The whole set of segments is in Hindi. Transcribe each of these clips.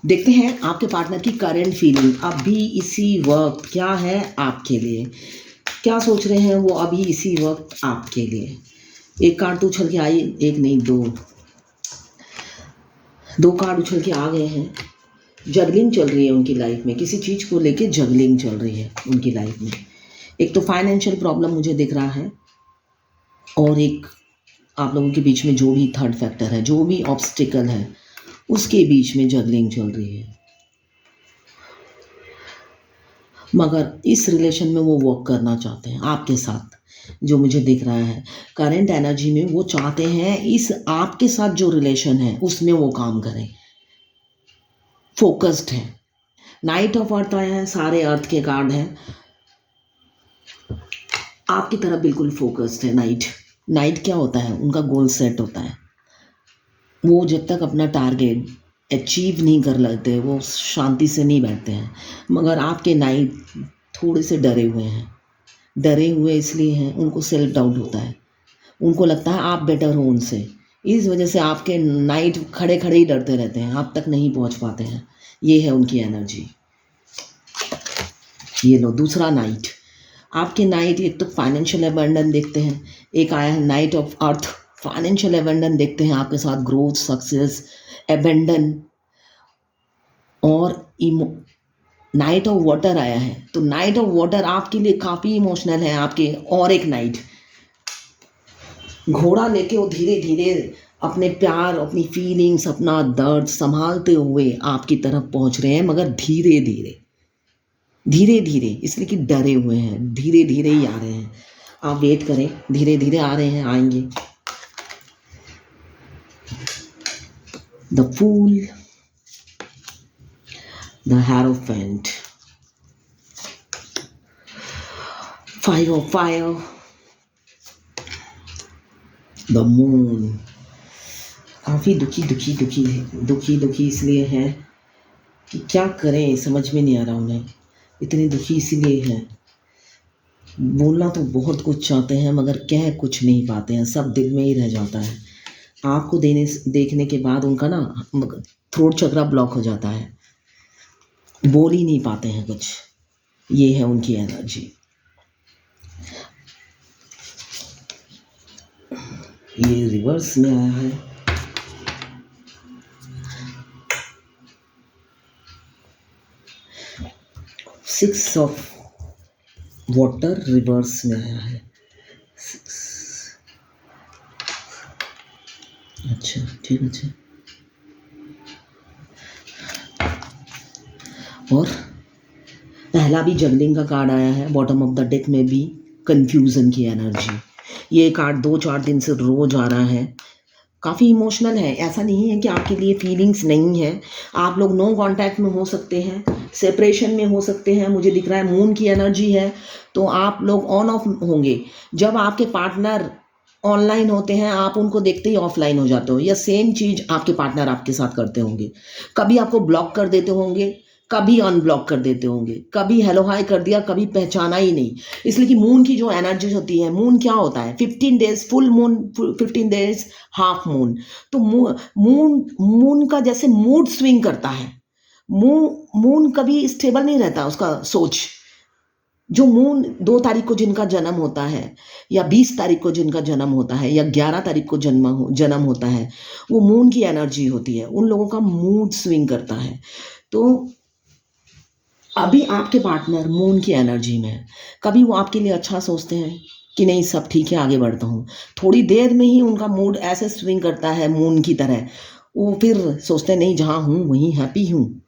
देखते हैं आपके पार्टनर की करंट फीलिंग अभी इसी वक्त क्या है आपके लिए। क्या सोच रहे हैं वो अभी इसी वक्त आपके लिए। एक कार्ड तो उछल के आई, एक नहीं दो कार्ड उछल के आ गए हैं। जगलिंग चल रही है उनकी लाइफ में, किसी चीज़ को लेके जगलिंग चल रही है उनकी लाइफ में। एक तो फाइनेंशियल प्रॉब्लम मुझे दिख रहा है, और एक आप लोगों के बीच में जो भी थर्ड फैक्टर है, जो भी ऑब्स्टिकल है, उसके बीच में जगलिंग चल रही है। मगर इस रिलेशन में वो वर्क करना चाहते हैं आपके साथ, जो मुझे दिख रहा है करंट एनर्जी में। वो चाहते हैं इस आपके साथ जो रिलेशन है उसमें वो काम करें, फोकस्ड है। नाइट ऑफ अर्थ आया है, सारे अर्थ के कार्ड हैं, आपकी तरफ बिल्कुल फोकस्ड है। नाइट क्या होता है, उनका गोल सेट होता है। वो जब तक अपना टारगेट अचीव नहीं कर लेते वो शांति से नहीं बैठते हैं। मगर आपके नाइट थोड़े से डरे हुए हैं। डरे हुए इसलिए हैं, उनको सेल्फ डाउट होता है, उनको लगता है आप बेटर हो उनसे। इस वजह से आपके नाइट खड़े खड़े ही डरते रहते हैं, आप तक नहीं पहुंच पाते हैं। ये है उनकी एनर्जी। ये लो दूसरा नाइट। आपके नाइट एक तो फाइनेंशियल एबंडन देखते हैं, एक आया है night of earth. Financial abandon देखते हैं आपके साथ, ग्रोथ, सक्सेस, एबंडन। और नाइट ऑफ वाटर आया है, तो नाइट ऑफ वाटर आपके लिए काफ़ी इमोशनल है आपके। और एक नाइट घोड़ा लेके वो धीरे धीरे अपने प्यार, अपनी फीलिंग्स, अपना दर्द संभालते हुए आपकी तरफ पहुंच रहे हैं, मगर धीरे धीरे धीरे धीरे, इसलिए कि डरे हुए हैं। धीरे धीरे ही आ रहे हैं, आप वेट करें, धीरे धीरे आ रहे हैं, आएंगे। The fool, the hierophant, five of fire, the moon. काफ़ी दुखी इसलिए है कि क्या करें, समझ में नहीं आ रहा उन्हें। इतने दुखी इसलिए हैं, बोलना तो बहुत कुछ चाहते हैं मगर कह कुछ नहीं पाते हैं, सब दिल में ही रह जाता है। आपको देखने के बाद उनका ना थ्रोट चक्रा ब्लॉक हो जाता है, बोल ही नहीं पाते हैं कुछ। ये है उनकी एनर्जी। ये रिवर्स में आया है, सिक्स ऑफ वाटर रिवर्स में आया है। अच्छा ठीक है। और पहला भी जगलिंग का कार्ड आया है, बॉटम ऑफ द डेक में भी कंफ्यूजन की एनर्जी। ये कार्ड 2-4 दिन से रोज आ रहा है, काफ़ी इमोशनल है। ऐसा नहीं है कि आपके लिए फीलिंग्स नहीं है, आप लोग नो कांटेक्ट में हो सकते हैं, सेपरेशन में हो सकते हैं। मुझे दिख रहा है मून की एनर्जी है, तो आप लोग ऑन ऑफ होंगे। जब आपके पार्टनर ऑनलाइन होते हैं आप उनको देखते ही ऑफलाइन हो जाते हो, या सेम चीज़ आपके पार्टनर आपके साथ करते होंगे। कभी आपको ब्लॉक कर देते होंगे, कभी अनब्लॉक कर देते होंगे, कभी हेलो हाय कर दिया, कभी पहचाना ही नहीं। इसलिए कि मून की जो एनर्जी होती है, मून क्या होता है, 15 days full moon, 15 days half moon. तो मून का जैसे मूड स्विंग करता है। मून कभी स्टेबल नहीं रहता उसका सोच। जो मून 2 तारीख को जिनका जन्म होता है, या 20 तारीख को जिनका जन्म होता है, या 11 तारीख को जन्म होता है, वो मून की एनर्जी होती है, उन लोगों का मूड स्विंग करता है। तो अभी आपके पार्टनर मून की एनर्जी में है। कभी वो आपके लिए अच्छा सोचते हैं कि नहीं सब ठीक है आगे बढ़ता हूँ, थोड़ी देर में ही उनका मूड ऐसे स्विंग करता है मून की तरह, वो फिर सोचते हैं नहीं जहाँ हूँ वहीं हैप्पी हूँ।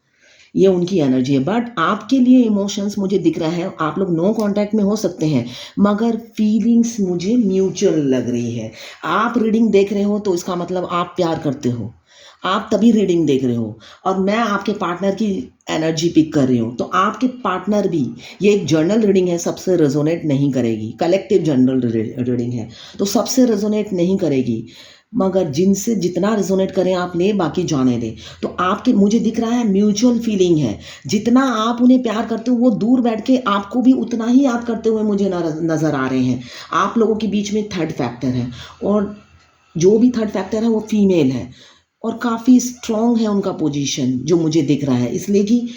ये उनकी एनर्जी है। बट आपके लिए इमोशंस मुझे दिख रहा है, आप लोग नो कांटेक्ट में हो सकते हैं मगर फीलिंग्स मुझे म्यूचुअल लग रही है। आप रीडिंग देख रहे हो तो इसका मतलब आप प्यार करते हो, आप तभी रीडिंग देख रहे हो। और मैं आपके पार्टनर की एनर्जी पिक कर रही हूँ, तो आपके पार्टनर भी, ये एक जर्नल रीडिंग है, सबसे रेजोनेट नहीं करेगी, कलेक्टिव जर्नल रीडिंग है तो सबसे रेजोनेट नहीं करेगी, मगर जिनसे जितना रेजोनेट करें आप ले, बाकी जाने दें। तो आपके मुझे दिख रहा है म्यूचुअल फीलिंग है, जितना आप उन्हें प्यार करते हो वो दूर बैठ के आपको भी उतना ही याद करते हुए मुझे नज़र आ रहे हैं। आप लोगों के बीच में थर्ड फैक्टर है, और जो भी थर्ड फैक्टर है वो फीमेल है। और काफ़ी स्ट्रॉन्ग है उनका पोजीशन जो मुझे दिख रहा है, इसलिए कि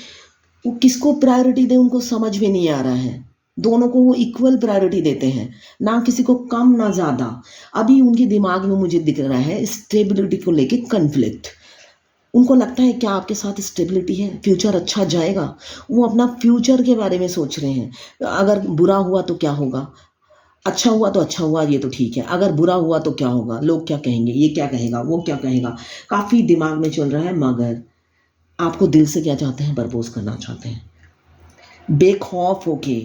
वो किसको प्रायोरिटी दें उनको समझ में नहीं आ रहा है। दोनों को वो इक्वल प्रायोरिटी देते हैं, ना किसी को कम ना ज़्यादा। अभी उनके दिमाग में मुझे दिख रहा है स्टेबिलिटी को लेके कन्फ्लिक्ट। उनको लगता है क्या आपके साथ स्टेबिलिटी है, फ्यूचर अच्छा जाएगा। वो अपना फ्यूचर के बारे में सोच रहे हैं। अगर बुरा हुआ तो क्या होगा, अच्छा हुआ तो अच्छा हुआ, ये तो ठीक है। अगर बुरा हुआ तो क्या होगा, लोग क्या कहेंगे, ये क्या कहेगा, वो क्या कहेगा, काफ़ी दिमाग में चल रहा है। मगर आपको दिल से क्या चाहते हैं, प्रपोज करना चाहते हैं बेखौफ होके।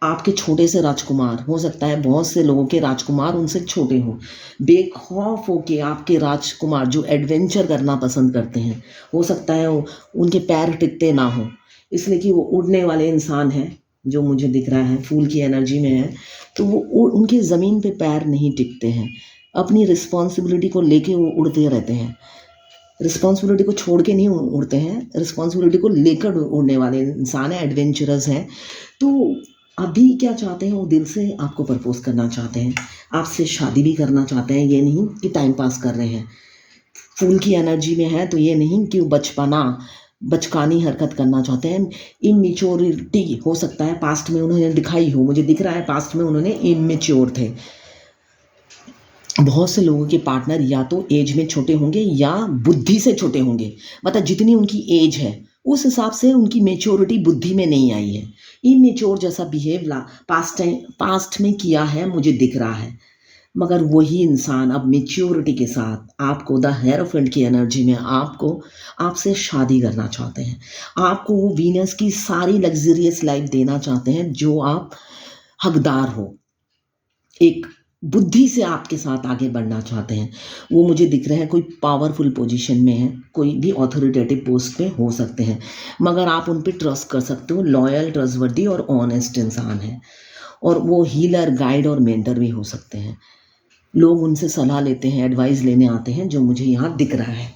आपके छोटे से राजकुमार, हो सकता है बहुत से लोगों के राजकुमार उनसे छोटे हों, बेखौफ होके आपके राजकुमार जो एडवेंचर करना पसंद करते हैं, हो सकता है उनके पैर टिकते ना हो, इसलिए कि वो उड़ने वाले इंसान हैं जो मुझे दिख रहा है, फूल की एनर्जी में है। तो वो उनके ज़मीन पे पैर नहीं टिकते हैं, अपनी रिस्पॉन्सिबिलिटी को लेके वो उड़ते रहते हैं। रिस्पॉन्सिबिलिटी को छोड़ के नहीं उड़ते हैं, रिस्पॉन्सिबिलिटी को लेकर उड़ने वाले इंसान हैं, एडवेंचरस हैं। तो अभी क्या चाहते हैं, वो दिल से आपको प्रपोज करना चाहते हैं, आपसे शादी भी करना चाहते हैं। ये नहीं कि टाइम पास कर रहे हैं, फूल की एनर्जी में है, तो ये नहीं कि वो बचकानी हरकत करना चाहते हैं। इमेच्योरिटी हो सकता है पास्ट में उन्होंने दिखाई हो, मुझे दिख रहा है पास्ट में उन्होंने इमेच्योर थे। बहुत से लोगों के पार्टनर या तो एज में छोटे होंगे या बुद्धि से छोटे होंगे, मतलब जितनी उनकी एज है उस हिसाब से उनकी मेच्योरिटी बुद्धि में नहीं आई है। इमेच्योर जैसा बिहेव पास्ट में किया है, मुझे दिख रहा है। मगर वही इंसान अब मेच्योरिटी के साथ आपको द हेरोफेंट की एनर्जी में आपसे शादी करना चाहते हैं। आपको वो वीनस की सारी लग्जरियस लाइफ देना चाहते हैं जो आप हकदार हो। एक बुद्धि से आपके साथ आगे बढ़ना चाहते हैं। वो मुझे दिख रहा है कोई पावरफुल पोजीशन में है, कोई भी ऑथोरिटेटिव पोस्ट पे हो सकते हैं, मगर आप उन पे ट्रस्ट कर सकते हो। लॉयल, ट्रस्टवर्दी और ऑनेस्ट इंसान है। और वो हीलर, गाइड और मेंटर भी हो सकते हैं। लोग उनसे सलाह लेते हैं, एडवाइस लेने आते हैं, जो मुझे यहाँ दिख रहा है।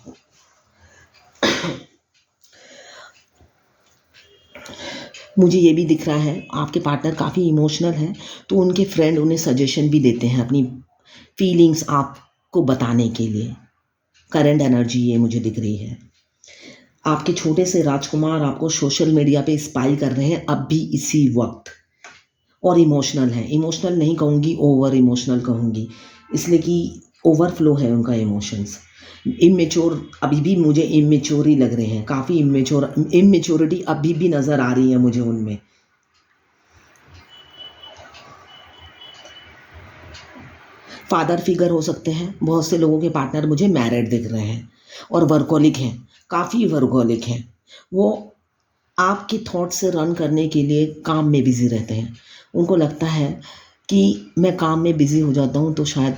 मुझे ये भी दिख रहा है आपके पार्टनर काफ़ी इमोशनल हैं, तो उनके फ्रेंड उन्हें सजेशन भी देते हैं अपनी फीलिंग्स आपको बताने के लिए। करंट एनर्जी ये मुझे दिख रही है। आपके छोटे से राजकुमार आपको सोशल मीडिया पे स्पाई कर रहे हैं अब भी इसी वक्त, और इमोशनल है। इमोशनल नहीं कहूँगी, ओवर इमोशनल कहूँगी, इसलिए कि ओवरफ्लो है उनका इमोशंस। इमेच्योर, अभी भी मुझे इमेच्योर ही लग रहे हैं, काफ़ी इमेच्योरिटी अभी भी नज़र आ रही है मुझे उनमें। फादर फिगर हो सकते हैं। बहुत से लोगों के पार्टनर मुझे मैरिड दिख रहे हैं और वर्कोलिक हैं, काफ़ी वर्कोलिक हैं। वो आपके थॉट से रन करने के लिए काम में बिज़ी रहते हैं। उनको लगता है कि मैं काम में बिज़ी हो जाता हूँ तो शायद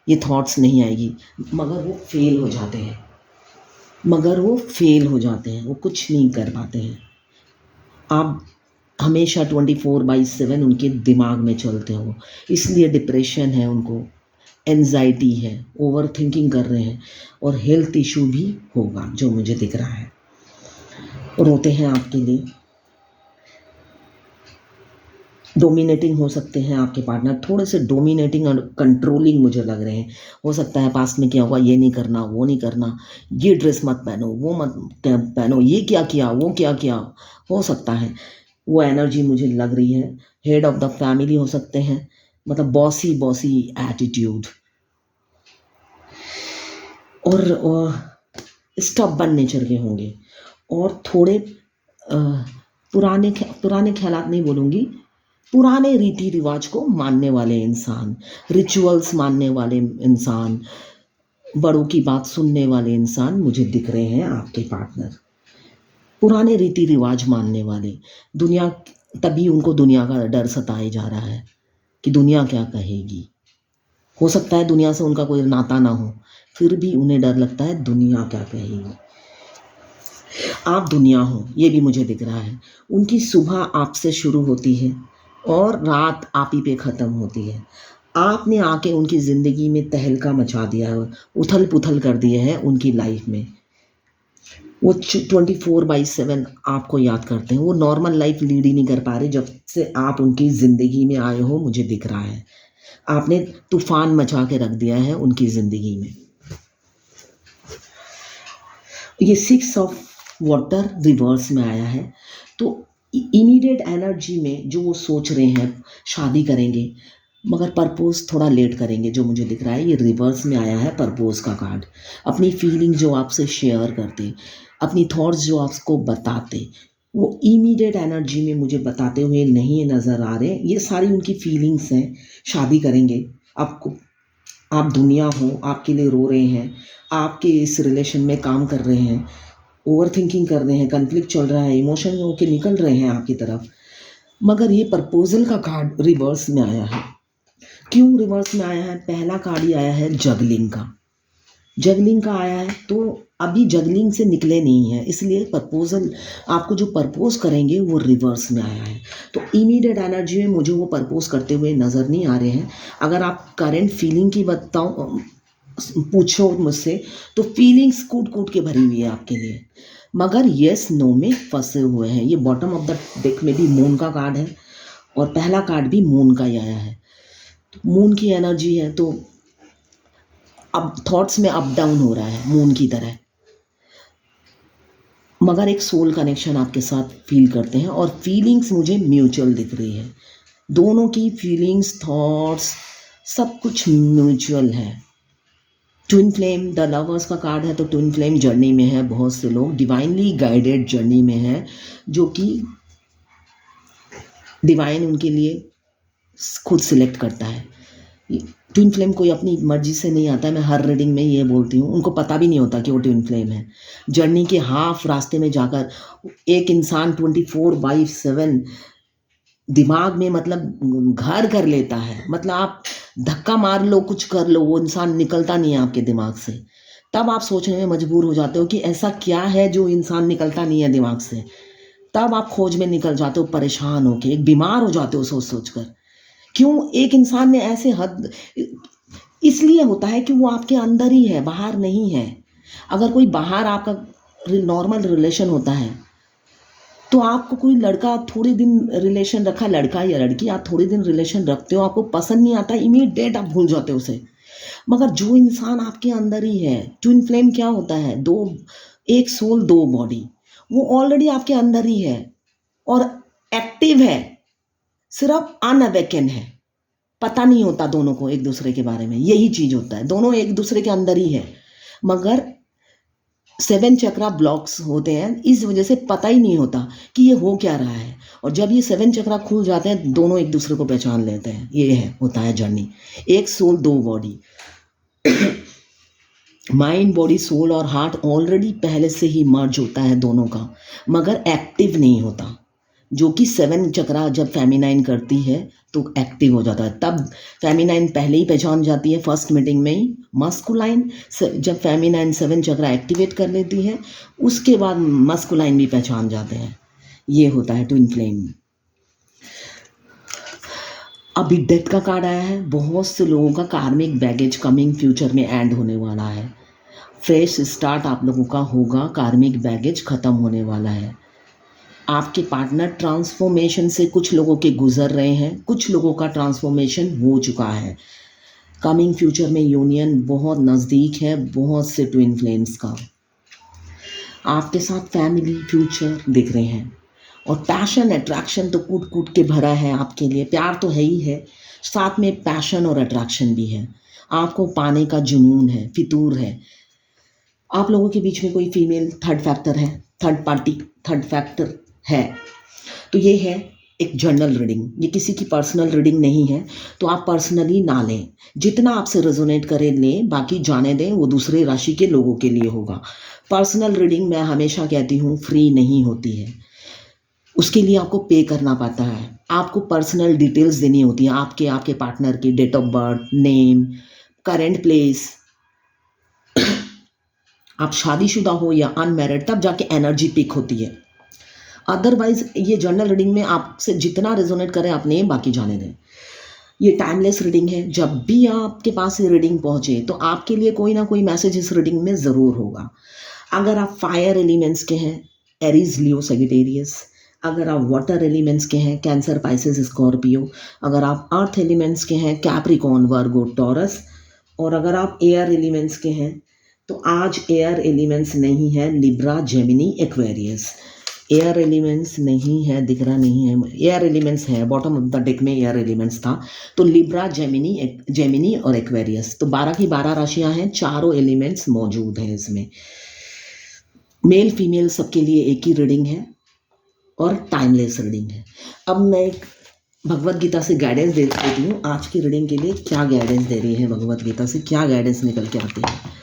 ये थॉट्स नहीं आएगी, मगर वो फेल हो जाते हैं। वो कुछ नहीं कर पाते हैं। आप हमेशा 24/7 उनके दिमाग में चलते हो, इसलिए डिप्रेशन है उनको, एंजाइटी है, ओवर थिंकिंग कर रहे हैं, और हेल्थ इशू भी होगा जो मुझे दिख रहा है। रोते हैं आपके लिए। डोमिनेटिंग हो सकते हैं आपके पार्टनर, थोड़े से डोमिनेटिंग और कंट्रोलिंग मुझे लग रहे हैं। हो सकता है पास्ट में क्या हुआ, ये नहीं करना, वो नहीं करना, ये ड्रेस मत पहनो, वो मत पहनो, ये क्या किया, वो क्या किया, हो सकता है। वो एनर्जी मुझे लग रही है। हेड ऑफ द फैमिली हो सकते हैं, मतलब बॉसी एटीट्यूड, और स्टबर्न नेचर के होंगे, और थोड़े पुराने ख्यालात नहीं बोलूँगी, पुराने रीति रिवाज को मानने वाले इंसान, रिचुअल्स मानने वाले इंसान, बड़ों की बात सुनने वाले इंसान मुझे दिख रहे हैं आपके पार्टनर। पुराने रीति रिवाज मानने वाले, तभी उनको दुनिया का डर सताए जा रहा है कि दुनिया क्या कहेगी। हो सकता है दुनिया से उनका कोई नाता ना हो, फिर भी उन्हें डर लगता है दुनिया क्या कहेगी। आप दुनिया हो, ये भी मुझे दिख रहा है। उनकी सुबह आपसे शुरू होती है और रात आप ही पे ख़त्म होती है। आपने आके उनकी ज़िंदगी में तहलका मचा दिया है, उथल पुथल कर दिए हैं उनकी लाइफ में। वो 24/7 आपको याद करते हैं। वो नॉर्मल लाइफ लीड ही नहीं कर पा रहे जब से आप उनकी ज़िंदगी में आए हो, मुझे दिख रहा है। आपने तूफान मचा के रख दिया है उनकी ज़िंदगी में। ये 6 ऑफ वाटर रिवर्स में आया है। तो इमीडिएट एनर्जी में जो वो सोच रहे हैं शादी करेंगे, मगर प्रपोज थोड़ा लेट करेंगे, जो मुझे दिख रहा है। ये रिवर्स में आया है प्रपोज का कार्ड। अपनी फीलिंग जो आपसे शेयर करते, अपनी थॉट्स जो आपको बताते, वो इमीडिएट एनर्जी में मुझे बताते हुए नहीं नज़र आ रहे। ये सारी उनकी फीलिंग्स हैं। शादी करेंगे, आपको, आप दुनिया हो, आपके लिए रो रहे हैं, आपके इस रिलेशन में काम कर रहे हैं, ओवर थिंकिंग कर रहे हैं, कन्फ्लिक्ट चल रहा है, इमोशन होके निकल रहे हैं आपकी तरफ, मगर ये प्रपोजल का कार्ड रिवर्स में आया है। क्यों रिवर्स में आया है? पहला कार्ड ही आया है जगलिंग का। जगलिंग का आया है, तो अभी जगलिंग से निकले नहीं है, इसलिए प्रपोजल, आपको जो प्रपोज करेंगे वो रिवर्स में आया है। तो इमीडिएट एनर्जी में मुझे वो प्रपोज करते हुए नज़र नहीं आ रहे हैं। अगर आप करंट फीलिंग की बताओ, पूछो मुझसे, तो फीलिंग्स कूट कूट के भरी हुई है आपके लिए, मगर यस नो में फंसे हुए हैं। ये बॉटम ऑफ द डेक में भी मून का कार्ड है और पहला कार्ड भी मून का ही आया है। तो मून की एनर्जी है, तो अब थॉट्स में अप डाउन हो रहा है मून की तरह, मगर एक सोल कनेक्शन आपके साथ फील करते हैं और फीलिंग्स मुझे म्यूचुअल दिख रही है। दोनों की फीलिंग्स, थॉट्स, सब कुछ म्यूचुअल है। ट्विन फ्लेम, द लवर्स का कार्ड है, तो ट्विन फ्लेम जर्नी में है। बहुत से लोग डिवाइनली गाइडेड जर्नी में है, जो कि डिवाइन उनके लिए खुद सिलेक्ट करता है। ट्विन फ्लेम कोई अपनी मर्जी से नहीं आता है। मैं हर रीडिंग में ये बोलती हूँ, उनको पता भी नहीं होता कि वो ट्विन फ्लेम है। जर्नी के हाफ रास्ते में जाकर एक इंसान 24/7 दिमाग में मतलब घर कर लेता है। मतलब आप धक्का मार लो, कुछ कर लो, वो इंसान निकलता नहीं है आपके दिमाग से। तब आप सोचने में मजबूर हो जाते हो कि ऐसा क्या है जो इंसान निकलता नहीं है दिमाग से। तब आप खोज में निकल जाते हो, परेशान होके, एक बीमार हो जाते हो सोच सोच कर। क्यों एक इंसान ने ऐसे हद, इसलिए होता है कि वो आपके अंदर ही है, बाहर नहीं है। अगर कोई बाहर आपका नॉर्मल रिलेशन होता है, तो आपको कोई लड़का थोड़े दिन रिलेशन रखा, लड़का या लड़की, आप थोड़े दिन रिलेशन रखते हो, आपको पसंद नहीं आता, इमीडिएट आप भूल जाते हो उसे। मगर जो इंसान आपके अंदर ही है, ट्विन फ्लेम क्या होता है? दो, एक सोल दो बॉडी, वो ऑलरेडी आपके अंदर ही है और एक्टिव है, सिर्फ अनअवेकन है। पता नहीं होता दोनों को एक दूसरे के बारे में, यही चीज होता है, दोनों एक दूसरे के अंदर ही है, मगर 7 चक्रा ब्लॉक्स होते हैं, इस वजह से पता ही नहीं होता कि ये हो क्या रहा है। और जब ये 7 चक्रा खुल जाते हैं, दोनों एक दूसरे को पहचान लेते हैं। ये है, होता है जर्नी। एक सोल दो बॉडी, माइंड, बॉडी, सोल और हार्ट ऑलरेडी पहले से ही मर्ज होता है दोनों का, मगर एक्टिव नहीं होता। जो कि 7 चक्रा जब फेमिनाइन करती है तो एक्टिव हो जाता है। तब फेमिनाइन पहले ही पहचान जाती है फर्स्ट मीटिंग में ही। मस्कुलाइन, जब फेमिनाइन 7 चक्रा एक्टिवेट कर लेती है, उसके बाद मस्कुलाइन भी पहचान जाते हैं। ये होता है ट्विन फ्लेम। अभी डेथ का कार्ड आया है। बहुत से लोगों का कार्मिक बैगेज कमिंग फ्यूचर में एंड होने वाला है। फ्रेश स्टार्ट आप लोगों का होगा, कार्मिक बैगेज खत्म होने वाला है। आपके पार्टनर ट्रांसफॉर्मेशन से कुछ लोगों के गुजर रहे हैं, कुछ लोगों का ट्रांसफॉर्मेशन हो चुका है। कमिंग फ्यूचर में यूनियन बहुत नज़दीक है बहुत से ट्विन फ्लेम्स का। आपके साथ फैमिली, फ्यूचर दिख रहे हैं और पैशन, अट्रैक्शन तो कूट कूट के भरा है आपके लिए। प्यार तो है ही है, साथ में पैशन और अट्रैक्शन भी है। आपको पाने का जुनून है, फितूर है। आप लोगों के बीच में कोई फीमेल थर्ड फैक्टर है, थर्ड पार्टी थर्ड फैक्टर है। तो ये है एक जनरल रीडिंग, ये किसी की पर्सनल रीडिंग नहीं है, तो आप पर्सनली ना लें। जितना आपसे रेजोनेट करे लें, बाकी जाने दें, वो दूसरे राशि के लोगों के लिए होगा। पर्सनल रीडिंग मैं हमेशा कहती हूँ फ्री नहीं होती है, उसके लिए आपको पे करना पड़ता है। आपको पर्सनल डिटेल्स देनी होती है, आपके पार्टनर की date of birth, name, current place, आप शादीशुदा हो या अनमैरिड, तब जाके एनर्जी पिक होती है। अदरवाइज ये जनरल रीडिंग में आपसे जितना रेजोनेट करें आप लें, बाकी जाने दें। ये टाइमलेस रीडिंग है, जब भी आपके पास ये रीडिंग पहुंचे तो आपके लिए कोई ना कोई मैसेज इस रीडिंग में ज़रूर होगा। अगर आप फायर एलिमेंट्स के हैं, एरीज, लियो, सेजिटेरियस। अगर आप वाटर एलिमेंट्स के हैं, कैंसर, पाइसेस, स्कॉर्पियो। अगर आप अर्थ एलिमेंट्स के हैं, कैप्रिकॉर्न, वर्गो, टॉरस। और अगर आप एयर एलिमेंट्स के हैं, तो आज एयर एलिमेंट्स नहीं है, Libra, Gemini, Aquarius. Air elements नहीं है, दिख रहा नहीं है, एयर एलिमेंट्स है, बॉटम ऑफ द डेक में एयर एलिमेंट्स था, तो लिब्रा, जेमिनी और एक्वेरियस। तो 12 की 12 राशियां हैं, चारों एलिमेंट्स मौजूद हैं इसमें। मेल फीमेल सबके लिए एक ही रीडिंग है और टाइमलेस रीडिंग है। अब मैं एक भगवत गीता से गाइडेंस दे देती हूँ आज की रीडिंग के लिए। क्या गाइडेंस दे रही है भगवत गीता से, क्या गाइडेंस निकल के आती है।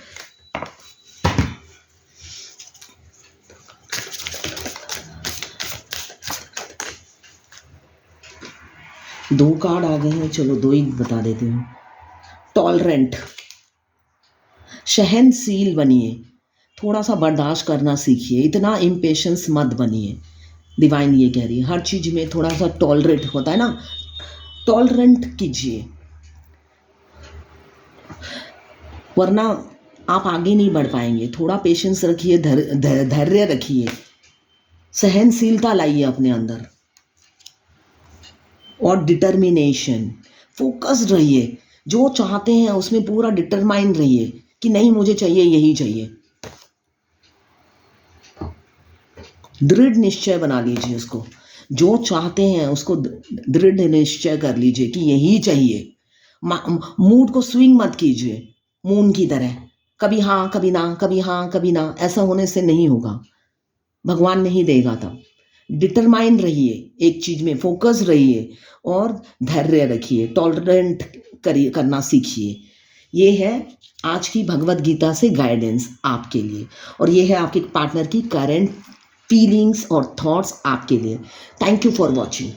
दो कार्ड आ गए हैं, चलो दो ही बता देती हूँ। टॉलरेंट, सहनशील बनिए, थोड़ा सा बर्दाश्त करना सीखिए, इतना इम्पेशंस मत बनिए। डिवाइन ये कह रही है हर चीज में थोड़ा सा टॉलरेट होता है ना, टॉलरेंट कीजिए, वरना आप आगे नहीं बढ़ पाएंगे। थोड़ा पेशेंस रखिए, धैर्य रखिए, सहनशीलता लाइए अपने अंदर और डिटर्मिनेशन, फोकस्ड रहिए। जो चाहते हैं उसमें पूरा डिटरमाइन रहिए कि नहीं मुझे चाहिए, यही चाहिए। दृढ़ निश्चय बना लीजिए उसको, जो चाहते हैं उसको दृढ़ निश्चय कर लीजिए कि यही चाहिए। मूड को स्विंग मत कीजिए मून की तरह, कभी हाँ कभी ना, कभी हाँ कभी ना। ऐसा होने से नहीं होगा, भगवान नहीं देगा। तब डिटरमाइन रहिए, एक चीज में फोकस रहिए और धैर्य रखिए, टॉलरेंट करना सीखिए। ये है आज की भगवत गीता से गाइडेंस आपके लिए, और ये है आपके पार्टनर की करंट फीलिंग्स और थॉट्स आपके लिए। Thank you for watching.